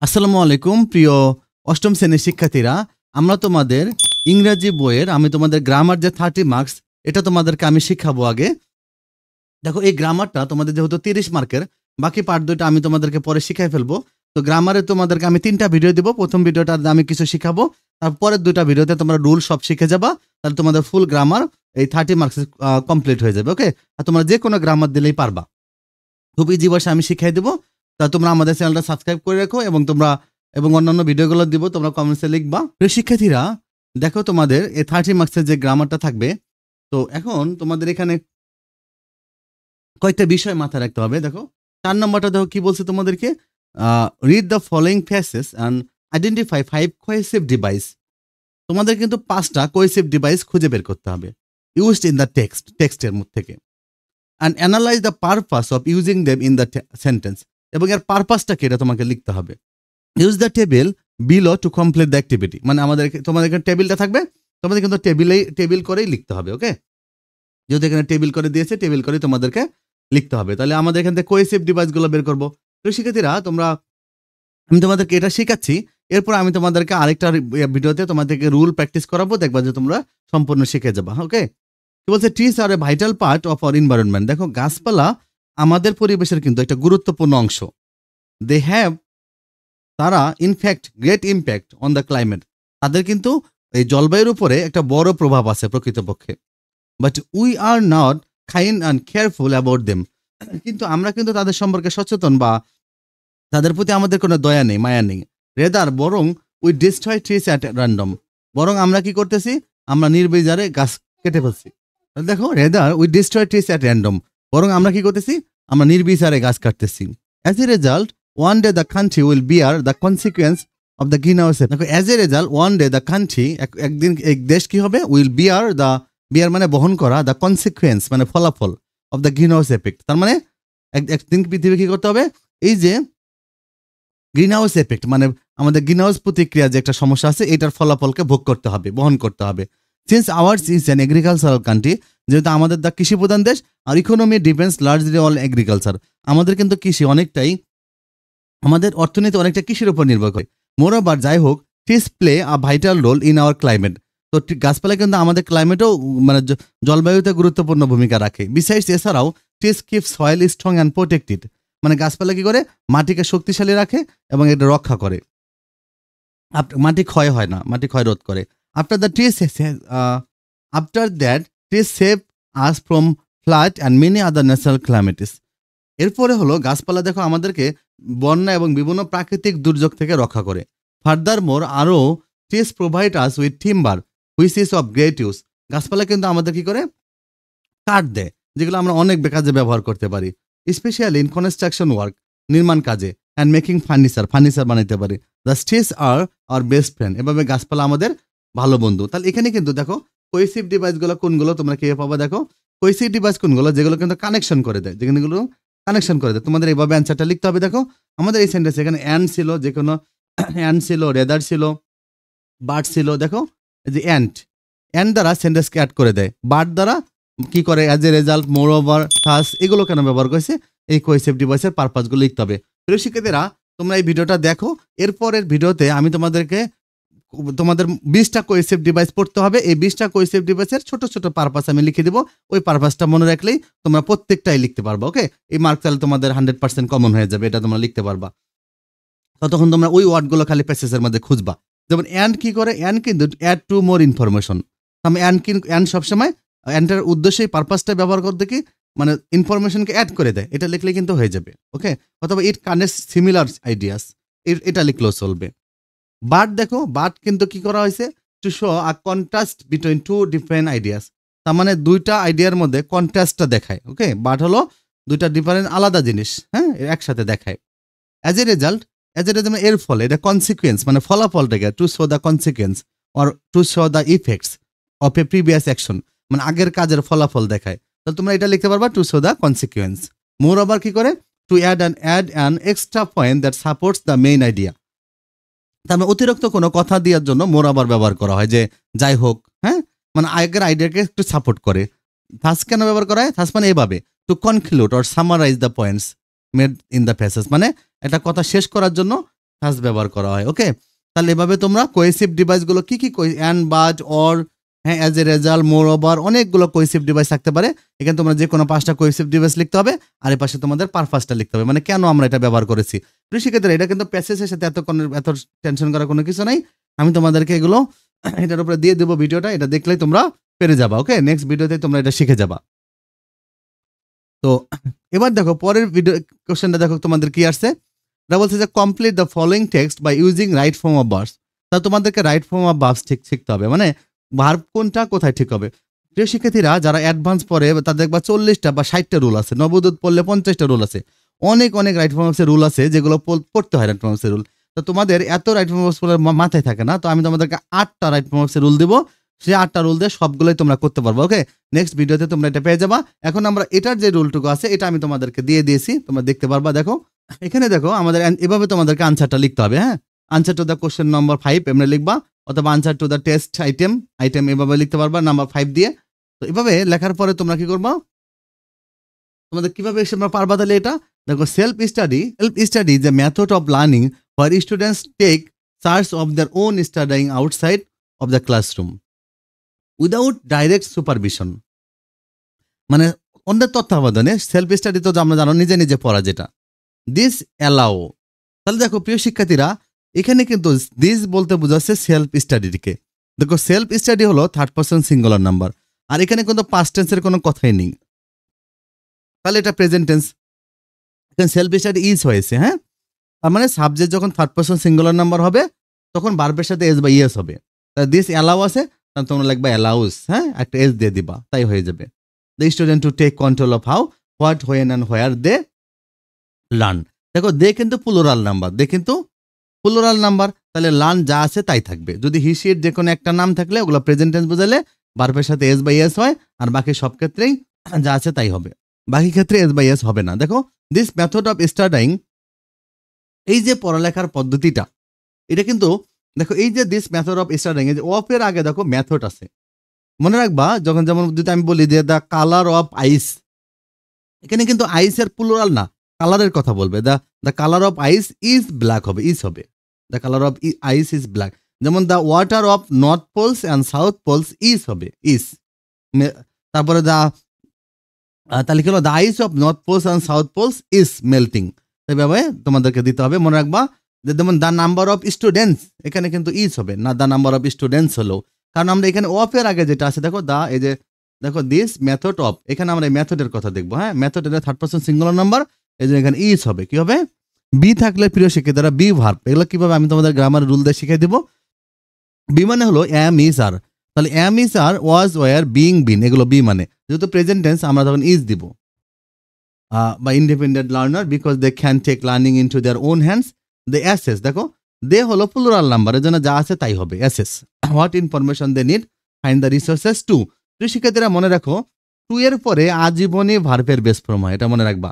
আসসালামু আলাইকুম প্রিয় অষ্টম শ্রেণীর শিক্ষার্থীরা, আমরা তোমাদের ইংরেজি বইয়ের আমি তোমাদের গ্রামার যে 30 মার্কস এটা তোমাদেরকে আমি শিখাবো। আগে দেখো, এই গ্রামারটা তোমাদের যেহেতু 30 মার্কের, বাকি পার্ট দুইটা আমি তোমাদেরকে পরে শিখাই ফেলবো। তো গ্রামারে তোমাদেরকে আমি 3টা ভিডিও দিব। প্রথম ভিডিওটা আমি কিছু শিখাবো, তারপরের 2টা ভিডিওতে তোমরা রুল সব শিখে যাবা। তাহলে তোমাদের ফুল গ্রামার এই 30 মার্কস কমপ্লিট হয়ে যাবে। ওকে, আর তোমরা যে কোনো গ্রামার দিলেই পারবা, খুব ইজি ভাষা আমি শিখাই দেবো। তা তোমরা আমাদের চ্যানেলটা সাবস্ক্রাইব করে রাখো এবং অন্যান্য ভিডিওগুলো দিব, তোমরা কমেন্টসে লিখবা। প্রিয় শিক্ষার্থীরা, দেখো তোমাদের এই 30 মার্কসের যে গ্রামারটা থাকবে, তো এখন তোমাদের এখানে কয়েকটা বিষয় মাথায় রাখতে হবে। দেখো 4 নম্বরটা দেখো কি বলছে তোমাদেরকে, read the following faces and identify 5 cohesive device. তোমাদের কিন্তু 5টা কোহেসিভ ডিভাইস খুঁজে বের করতে হবে ইউজড ইন দ্য টেক্সটের মধ্যে থেকে, and analyse the purpose of using them in the sentence. এবং এর পারপাসটাকে এটা তোমাকে লিখতে হবে। Use the table below to complete the activity, মানে তোমাদের এখানে টেবিলটা থাকবে, তোমাদের কিন্তু টেবিল করেই লিখতে হবে। ওকে, যেহেতু এখানে টেবিল করে দিয়েছে, টেবিল করেই তোমাদেরকে লিখতে হবে। তাহলে আমাদের এখান থেকে কোহেসিভ ডিভাইসগুলো বের করবো। তো শিক্ষার্থীরা, আমি তোমাদেরকে এটা শেখাচ্ছি, এরপর আমি তোমাদেরকে আরেকটা ভিডিওতে তোমাদেরকে রুল প্র্যাকটিস করাবো, দেখবা যে তোমরা সম্পূর্ণ শিখে যাবা। ওকে, কি বলছে, trees are A vital part of our environment. দেখো, গাছপালা আমাদের পরিবেশের কিন্তু একটা গুরুত্বপূর্ণ অংশ। দে হ্যাভ, তারা in fact great impact on the climate, তাদের কিন্তু এই জলবায়ুর উপরে একটা বড় প্রভাব আছে প্রকৃতপক্ষে। But we are not kind and careful about them, কিন্তু আমরা কিন্তু তাদের সম্পর্কে সচেতন বা তাদের প্রতি আমাদের কোনো দয়া নেই, মায়া নেই। রেদার, বরং we destroy trees at random, বরং আমরা কি করতেছি, আমরা নির্বিচারে গাছ কেটে ফেলছি। দেখো, rather we destroy trees at random, বরং আমরা কি করতেছি, আমরা নির্বিচারে গাছ কাটতেছি। As a result one day the country will bear the consequence of the green house. দেখো, as a result one day the country, একদিন এক দেশ কি হবে, উইল বিয়ার মানে বহন করা, দ্য কনসিকুয়েন্স মানে ফলাফল, of the green house effect, তার মানে একদিন পৃথিবী কি করতে হবে, এই যে গ্রিন হাউস এফেক্ট মানে আমাদের গ্রিন হাউস প্রতিক্রিয়া যে একটা সমস্যা আছে, এটার ফলাফলকে ভোগ করতে হবে, বহন করতে হবে। Since ours is an agricultural country, যেহেতু আমাদের দা কৃষি প্রধান দেশ, আর economy depends largely on agriculture, আমাদের কিন্তু কৃষি অনেকটাই, আমাদের অর্থনীতি অনেকটা কৃষির উপর নির্ভর করে। মোরওভার, যাই হোক, trees play a vital role in our climate, তো গাছপালা কিন্তু আমাদের ক্লাইমেটেও মানে জলবায়ুতে গুরুত্বপূর্ণ ভূমিকা রাখে। বিসাইডস, এছাড়াও trees keep soil strong and protected, মানে গাছপালা কি করে, মাটিকে শক্তিশালী রাখে এবং এটা রক্ষা করে, মাটি ক্ষয় হয় না, মাটি ক্ষয় রোধ করে। After that trees save us from flood and many other natural climates. এরপরে হলো, গাছপালা দেখো আমাদেরকে বন্যা এবং বিভিন্ন প্রাকৃতিক দুর্যোগ থেকে রক্ষা করে। ফার্দার মোর, আরও trees provide us with timber which is of great use, গাছপালা কিন্তু আমাদের কি করে, কাঠ দেয়, যেগুলো আমরা অনেক কাজে ব্যবহার করতে পারি, স্পেশালি ইন কনস্ট্রাকশন ওয়ার্ক, নির্মাণ কাজে, অ্যান্ড মেকিং ফার্নিচার বানাইতে পারি। The trees are our best friend, এভাবে গাছপালা আমাদের ভালো বন্ধু। তাহলে এখানে কিন্তু দেখো কোহেসিভ ডিভাইসগুলো কোনগুলো তোমরা কে পাবা, দেখো কোহেসিভ ডিভাইস কোনগুলো, যেগুলো কিন্তু কানেকশন করে দেয়, যেগুলো কানেকশন করে দেয়। তোমাদের এইভাবে অ্যান্সারটা লিখতে হবে। দেখো, আমাদের এই সেন্টেন্স এখানে অ্যান্ড ছিল, যে কোনো অ্যান্ড ছিল, রেদার ছিল, বার্ড ছিল। দেখো, এই যে অ্যান্ড দ্বারা সেন্টেন্সকে অ্যাড করে দেয়, বার্ড দ্বারা কি করে, as a result, more over, thus, এগুলো কেন ব্যবহার করেছে, এই কোহেসিভ ডিভাইসের পারপাসগুলো লিখতে হবে। প্রিয় শিক্ষার্থীরা, তোমরা এই ভিডিওটা দেখো, এরপরের ভিডিওতে আমি তোমাদের 20টা কোহেসিভ ডিভাইস পড়তে হবে। এই 20টা কোহেসিভ ডিভাইসের ছোট ছোট পারপাস আমি লিখে দেবো, ওই পারপাসটা মনে রাখলেই তোমরা প্রত্যেকটাই লিখতে পারবা। ওকে, এই মার্ক তাহলে তোমাদের 100% কমন হয়ে যাবে, এটা তোমরা লিখতে পারবা। ততক্ষণ তোমরা ওই ওয়ার্ডগুলো খালি প্যাসেজের মধ্যে খুঁজবা। যেমন অ্যান্ড কি করে, অ্যান্ড কিন্তু অ্যাড টু মোর ইনফরমেশন, আমি অ্যান্ড সবসময় অ্যান্ডের উদ্দেশ্যেই পারপাসটা ব্যবহার করতে কি, মানে ইনফরমেশনকে অ্যাড করে দেয়, এটা লিখলে কিন্তু হয়ে যাবে। ওকে, অথবা ইট কানেক্টস সিমিলার আইডিয়াস, এটা লিখলেও চলবে। বাট দেখো, বাট কিন্তু কি করা হয়েছে, to show a contrast between two different ideas, তার মানে দুইটা আইডিয়ার মধ্যে কন্ট্রাস্টটা দেখায়। ওকে, বাট হলো দুইটা ডিফারেন্ট আলাদা জিনিস, হ্যাঁ, একসাথে দেখায়। অ্যাজ এ রেজাল্ট মানে এর ফলে, এটা কনসিকুয়েন্স মানে ফলাফলটাকে, to show the consequence or to show the effects of a previous action, মানে আগের কাজের ফলাফল দেখায়। তাহলে তোমরা এটা লিখতে পারবা, to show the consequence. More আবার কি করে, to add an extra point that supports the main idea, তার মানে অতিরিক্ত কোনো কথা দেওয়ার জন্য মোর আবার ব্যবহার করা হয়, যে যাই হোক, হ্যাঁ, মানে আগের আইডিয়াকে একটু সাপোর্ট করে। থাস কেন ব্যবহার করা হয়, থাস মানে এভাবে, to conclude or summarize the points made in the passage, মানে একটা কথা শেষ করার জন্য হ্যাজ ব্যবহার করা হয়। ওকে, তাহলে এভাবে তোমরা কোহেসিভ ডিভাইসগুলো কি কি অ্যান্ড, বাট, অর, হ্যাঁ, as a result, more over, অনেকগুলো কোহেসিভ ডিভাইস থাকতে পারে। এখানে তোমরা যে কোনো 5টা কোহেসিভ ডিভাইস লিখতে হবে, আর এই পাশে তোমাদের পারপাসটা লিখতে হবে, মানে কেন আমরা এটা ব্যবহার করেছি। শিক্ষার্থীরা এটা কিন্তু প্যাসেজের সাথে এত টেনশন করার কোনো কিছু নাই। আমি তোমাদেরকে এগুলো এটার উপরে দিয়ে দেবো ভিডিওটা, এটা দেখলেই তোমরা পেরে যাবা। ওকে, নেক্সট ভিডিওতে তোমরা এটা শিখে যাবা। তো এবার দেখো পরের ভিডিও কোশ্চেনটা দেখো তোমাদের কি আসছে। এটা বলছে যে complete the following text by using right form of verbs. তা তোমাদেরকে রাইট ফর্ম অফ ভার্বস ঠিক শিখতে হবে, মানে ভার্ব কোনটা কোথায় ঠিক হবে। প্রিয় শিক্ষার্থীরা যারা অ্যাডভান্স পড়ে তাদের দেখবা 40টা বা 60টা রুল আছে, নবোদয় পড়লে 50টা রুল আছে, অনেক রাইট ফর্ম অফ রুল আছে যেগুলো পড়তে হয় রাইট ফর্ম অফ রুল। তো তোমাদের এত রাইট ফর্ম অফ মাথায় থাকে না, তো আমি তোমাদেরকে 8টা রাইট ফর্ম অফ রুল দেবো, সেই 8টা রুল দিয়ে সবগুলোই তোমরা করতে পারবো। ওকে, নেক্সট ভিডিওতে তোমরা এটা পেয়ে যাবা। এখন আমরা এটার যে রুলটুকু আছে এটা আমি তোমাদেরকে দিয়ে দিয়েছি, তোমরা দেখতে পারবা। দেখো এখানে দেখো আমাদের এভাবে তোমাদেরকে আনসারটা লিখতে হবে। হ্যাঁ, answer to the question number 5 এমনি লিখবা, অথবা answer to the test item এভাবে লিখতে পারবা নাম্বার 5 দিয়ে। তো এভাবে লেখার পরে তোমরা কি করবা, তোমাদের কিভাবে পারবা তাহলে এটা দেখো। Self study is a method of learning where students take charge of their own studying outside of the classroom without direct supervision. মানে অন্যের তত্ত্বাবধানে সেলফ স্টাডি তো আমরা জানো নিজে নিজে পড়া, যেটা দিস অ্যালাও। তাহলে দেখো প্রিয় শিক্ষার্থীরা এখানে কিন্তু দিস বলতে বোঝাচ্ছে সেলফ স্টাডিকে। দেখো সেলফ স্টাডি হলো থার্ড পারসন সিঙ্গুলার নাম্বার, আর এখানে কিন্তু পাস্ট টেন্সের কোনো কথাই নেই, তাহলে এটা প্রেজেন্ট টেন্স। এখানে সেলফ স্টাডি ইজ হয়েছে। হ্যাঁ, তার মানে সাবজেক্ট যখন থার্ড পারসন সিঙ্গুলার নাম্বার হবে তখন ভার্বের সাথে এস বা ইয়েস হবে। দিস অ্যালাউ আছে, তাহলে তোমরা লিখবা অ্যালাউস, হ্যাঁ, একটা এস দিয়ে দিবা, তাই হয়ে যাবে। The student to take control of how, what, when and where they learn. দেখো দে কিন্তু প্লুরাল নাম্বার, তাহলে লার্ন যা আছে তাই থাকবে। যদি হিসির যে কোনো একটা নাম থাকলে ওগুলো প্রেজেন্ট টেন্স বোঝালে ভার্বের সাথে এস বা ইয়েস হয়, আর বাকি সব ক্ষেত্রেই যা আছে তাই হবে, বাকি ক্ষেত্রে এস বা ইয়েস হবে না। দেখো দিস মেথড অফ স্টাডিং, এই যে পড়ালেখার পদ্ধতিটা, এটা কিন্তু দেখো এই যে দিস মেথড অফ স্টাডিং, এই যে অফ এর আগে দেখো মেথড আছে, মনে রাখবা। যখন যেমন যদি আমি বলি যে দ্য কালার অফ আইস, এখানে কিন্তু আইস এর প্লুরাল না, কালারের কথা বলবে। The colour of ice is black হবে, ইজ হবে। The colour of ice is black. যেমন the water of north poles and south poles is হবে, ইজ। তারপরে তাহলে কি হলো, the ice of north poles and south poles is melting. এইভাবে তোমাদেরকে দিতে হবে, মনে রাখবা। যেমন দ্য নাম্বার অফ স্টুডেন্টস, এখানে কিন্তু ইজ হবে না, দ্য নাম্বার অফ স্টুডেন্টস হলো, কারণ আমরা এখানে অফ এর আগে যেটা আছে দেখো এই যে দেখো দিস মেথড অফ, এখানে আমরা এই মেথডের কথা দেখবো। হ্যাঁ, মেথডের থার্ড পারসন সিঙ্গুলার নাম্বার, এই যে এখানে ইজ হবে, কি হবে, বি থাকলে প্রিয় শিক্ষার্থীরা বি ভার্ব। এগুলো কিভাবে আমি তোমাদের গ্রামার রুল দিয়ে শিখিয়ে দিব। বি মানে হলো এম ইজ আর, তাহলে am is are, was, were, being, been, এগুলো বি মানে। যেহেতু প্রেজেন্ট টেন্স আমরা তখন ইজ দিব। বা independent learner because they can take learning into their own hands. They assess, দেখো দে হলো প্লুরাল নাম্বার, এর জন্য যা আছে তাই হবে assess. What information they need, find the resources to. প্রিয় শিক্ষার্থীরা মনে রাখো টু এর পরে আজীবনী ভার্বের বেস ফর্ম হয়, এটা মনে রাখবা।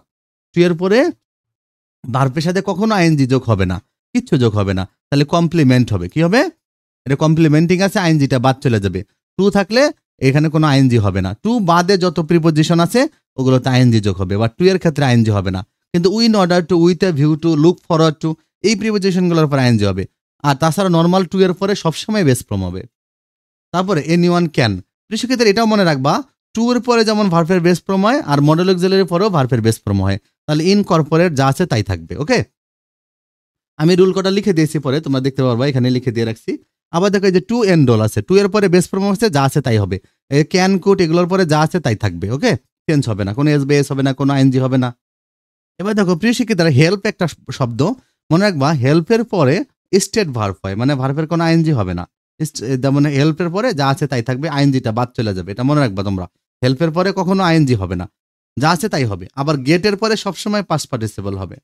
টু এর পরে ভার্বের সাথে কখনো আইএনজি যোগ হবে না, কিচ্ছু যোগ হবে না, তাহলে কমপ্লিমেন্ট হবে। কি হবে, এটা কমপ্লিমেন্টিং আছে, আইএনজিটা বাদ চলে যাবে। টু থাকলে এখানে কোনো আইএনজি হবে না। টু বাদে যত প্রিপোজিশন আছে ওগুলোতে আইএনজি যোগ হবে, বা টু এর ক্ষেত্রে আইএনজি হবে না। কিন্তু win order to, with a view to, look forward to, এই প্রিপোজিশনগুলোর পর আইএনজি হবে। আর তাছাড়া নর্মাল টু এর পরে সবসময় বেস ফর্ম হবে। তারপরে এনিওয়ান ক্যান, কৃষিক্ষেত্রে এটাও মনে রাখবা, টু এর পরে যেমন ভার্বের বেস ফর্ম হয় আর মডেল অক্সিলারির পরেও ভার্বের বেস ফর্ম হয়, তাহলে ইনকর্পোরেট যা আছে তাই থাকবে। ওকে, আমি রুল কটা লিখে দিয়েছি, পরে তোমরা দেখতে পারবা, এখানে লিখে দিয়ে রাখছি। আবার দেখো এই যে টু এন্ডোল আছে, টু এর পরে বেস ফর্ম আছে, যা আছে তাই হবে। ক্যান, কুড, এগুলোর পরে যা আছে তাই থাকবে। ওকে, চেঞ্জ হবে না, কোনো এস বেস হবে না, কোনো আইএনজি হবে না। এবার দেখো প্রিয় শিক্ষিতারা হেল্প একটা শব্দ, মনে রাখবা হেল্পের পরে স্টেট ভার্ব হয়, মানে ভার্বের কোনো আইএনজি হবে না। যেমন হেল্পের পরে যা আছে তাই থাকবে, আইএনজিটা বাদ চলে যাবে, এটা মনে রাখবা তোমরা। হেল্পের পরে কখনো আইএনজি হবে না, যা আছে তাই হবে। আবার গেটের পরে সবসময় পাস্ট পার্টিসিপল হবে,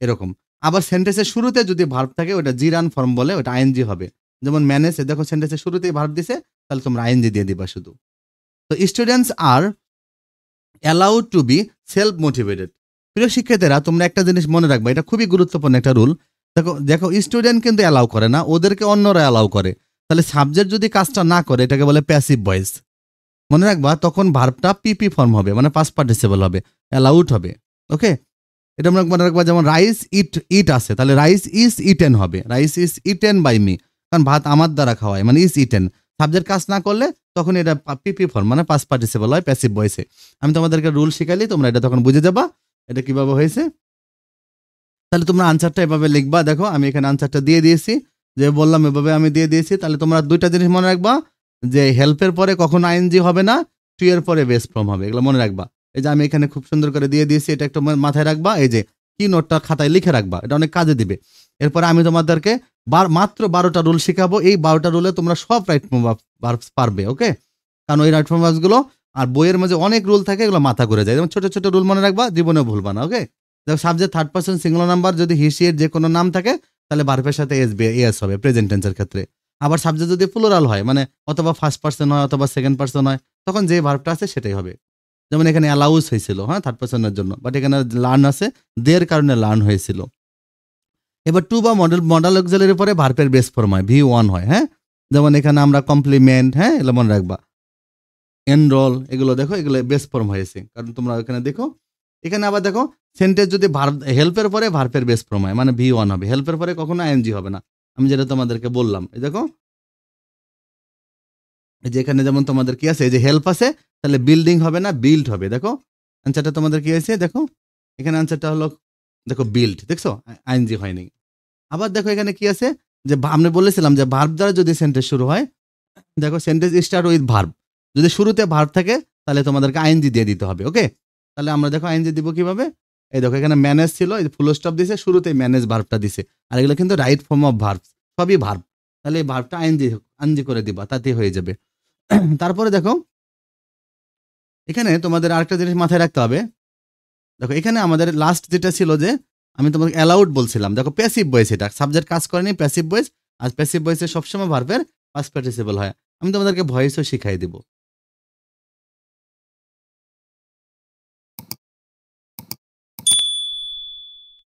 এরকম। আবার সেন্টেন্সের শুরুতে যদি ভার্ব থাকে ওটা জিরান ফর্ম বলে, ওটা আইএনজি হবে। যেমন ম্যানেজ, দেখো সেন্টেন্সের শুরুতেই ভার্ব দিছে, তাহলে তোমরা আইএনজি দিয়ে দিবা শুধু। তো students are allowed to B self motivated. প্রিয় শিক্ষার্থীরা তোমরা একটা জিনিস মনে রাখবা, এটা খুবই গুরুত্বপূর্ণ একটা রুল। দেখো দেখো স্টুডেন্ট কিন্তু অ্যালাউ করে না, ওদেরকে অন্যরা অ্যালাউ করে। তাহলে সাবজেক্ট যদি কাজটা না করে এটাকে বলে প্যাসিভ ভয়েস। মনে রাখবা তখন ভার্বটা পিপি ফর্ম হবে, মানে পাস্ট পার্টিসিপল হবে, অ্যালাউড হবে। ওকে, এটা মনে রাখবা, যেমন রাইস ইট আছে, তাহলে রাইস ইজ ইটেন হবে, rice is eaten by me, কারণ ভাত আমার দ্বারা খাওয়ায়, মানে ইজ ইটেন। সাবজেক্ট কাজ না করলে তখন এটা পিপি ফর্ম, মানে পাস্ট পার্টিসিপল হয় প্যাসিভ ভয়েসে। আমি তোমাদেরকে রুল শিখাইলি, তোমরা এটা তখন বুঝে যাবা এটা কিভাবে হয়েছে। তাহলে তোমরা আনসারটা এভাবে লিখবা। দেখো আমি এখানে আনসারটা দিয়ে দিয়েছি, যে বললাম এভাবে আমি দিয়ে দিয়েছি। তাহলে তোমরা দুইটা জিনিস মনে রাখবা, যে হেল্পের পরে কখনো আইএনজি হবে না, টু এর পরে বেস ফর্ম হবে, এগুলো মনে রাখবা। এই যে আমি এখানে খুব সুন্দর করে দিয়ে দিয়েছি, এটা একটু মাথায় রাখবা। এই যে কি নোটটা খাতায় লিখে রাখবা, এটা অনেক কাজে দিবে। এরপরে আমি তোমাদেরকে মাত্র 12টা রুল শিখাবো। এই 12টা রুলে তোমরা সব রাইট ফর্ম ভার্বস পারবে, ওকে? কারণ ওই রাইট ফর্ম ভার্বস গুলো আর বইয়ের মাঝে অনেক রুল থাকে, এগুলো মাথা ঘুরে যায়। যেমন ছোট ছোট রুল মনে রাখবা, জীবনেও ভুলবা না, ওকে? দেখো subject third person singular number যদি হি সি এর যে কোনো নাম থাকে, তাহলে ভার্বের সাথে এস হবে প্রেজেন্ট টেন্সের ক্ষেত্রে। আবার সাবজেক্ট যদি প্লুরাল হয়, মানে অথবা ফার্স্ট পারসন হয় অথবা সেকেন্ড পারসন হয়, তখন যে ভার্বটা আছে সেটাই হবে। যেমন এখানে অ্যালাউস হয়েছিল, হ্যাঁ, থার্ড পারসনের জন্য, বাট এখানে লার্ন আছে, দের কারণে লার্ন হয়েছিল। এবার টু বা মডেল অক্সিলারির পরে ভার্বের বেস ফর্ম হয়, ভি1 হয়, হ্যাঁ? যেমন এখানে আমরা কমপ্লিমেন্ট, হ্যাঁ, এগুলো মনে রাখবা। এনরোল, এগুলো দেখো, এগুলো বেস ফর্ম হয়েছে, কারণ তোমরা এখানে দেখো। এখানে আবার দেখো সেন্টেন্স যদি ভার্ব হেল্পের পরে ভার্বের বেস ফর্ম হয়, মানে ভি1 হবে, হেল্পের পরে কখনো আইএনজি হবে না, আমি যেটা তোমাদেরকে বললাম। এই দেখো, এই যে এখানে যেমন তোমাদের কি আছে, এই যে হেল্প আছে, তাহলে বিল্ডিং হবে না, বিল্ড হবে। দেখো আনসারটা তোমাদের কি হয়েছে, দেখো এখানে আনসারটা হলো, দেখো বিল্ড, দেখছো আইএনজি হয়নি। আবার দেখো এখানে কি আছে, যে আমি বলেছিলাম যে ভার্ব দ্বারা যদি সেন্টেন্স শুরু হয়, দেখো সেন্টেন্স স্টার্ট উইথ ভার্ব, যদি শুরুতে ভার্ব থাকে তাহলে তোমাদেরকে আইএনজি দিয়ে দিতে হবে, ওকে? তাহলে আমরা দেখো আইএনজি দিব কিভাবে। এই দেখো এখানে ম্যানেজ ছিল, এই ফুল স্টপ দিছে, শুরুতে ম্যানেজ ভার্বটা দিছে, আর এগুলো কিন্তু রাইট ফর্ম অফ ভার্ব, সবই ভার্ব। তাহলে এই ভার্বটা আইএনজি করে দিবা, তাতেই হয়ে যাবে। তারপরে দেখো এখানে তোমাদের আরেকটা জিনিস মাথায় রাখতে হবে। দেখো এখানে আমাদের লাস্ট যেটা ছিল, যে আমি তোমাকে অ্যালাউড বলছিলাম, দেখো প্যাসিভ ভয়েস, এটা সাবজেক্ট কাজ করেনি, প্যাসিভ ভয়েস। আর প্যাসিভ ভয়েসে সবসময় ভার্বের পাস্ট পার্টিসিপল হয়। আমি তোমাদেরকে ভয়েসও শিখাই দিব।